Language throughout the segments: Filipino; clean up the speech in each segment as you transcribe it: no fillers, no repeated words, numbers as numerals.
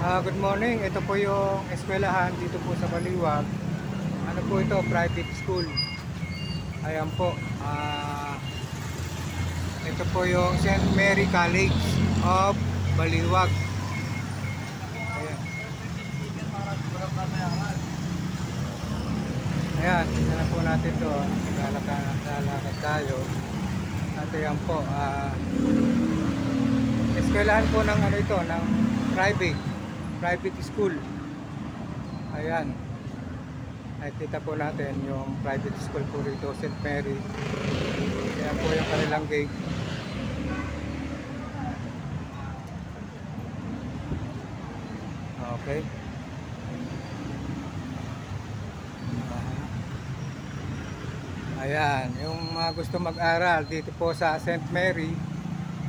Good morning. Ito po yung eskwelahan dito po sa Baliwag. Ano po ito? Private school. Ayan po. Ito po yung St. Mary College of Baliwag. Ayan. Ayan. Tignan na po natin doon. Lalakad tayo. At ayan po. Eskwelahan po ng ano ito, ng private school. Ayan. Ay kita po natin yung private school po rito, St. Mary. Ayan po yung kanilang gate. Okay. Ayan, yung mga gusto mag-aral dito po sa St. Mary,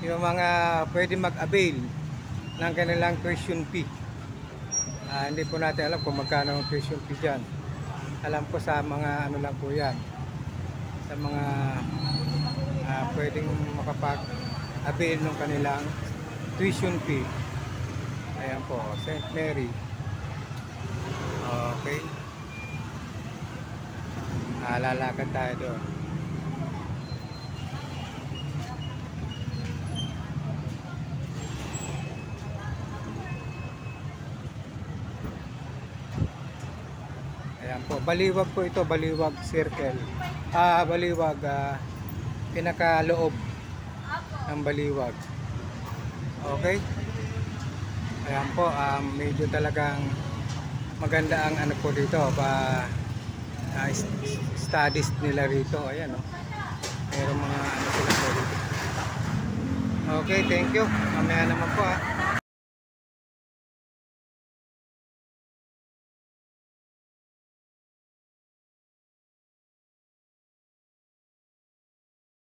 yung mga pwede mag-avail ng kanilang tuition fee. Hindi po natin alam kung magkano ang tuition fee dyan. Alam ko sa mga ano lang po yan, sa mga pwedeng makapag-avail ng kanilang tuition fee. Ayan po, St. Mary. Okay. Lalakad tayo doon. Ayan po, Baliwag po ito, Baliwag Circle. Baliwag, pinakaloob ng Baliwag. Okay? Ayan po, medyo talagang maganda ang ano po dito, studies nila rito. Ayan, oh. Meron mga ano sila po dito. Okay, thank you. Mamaya naman po,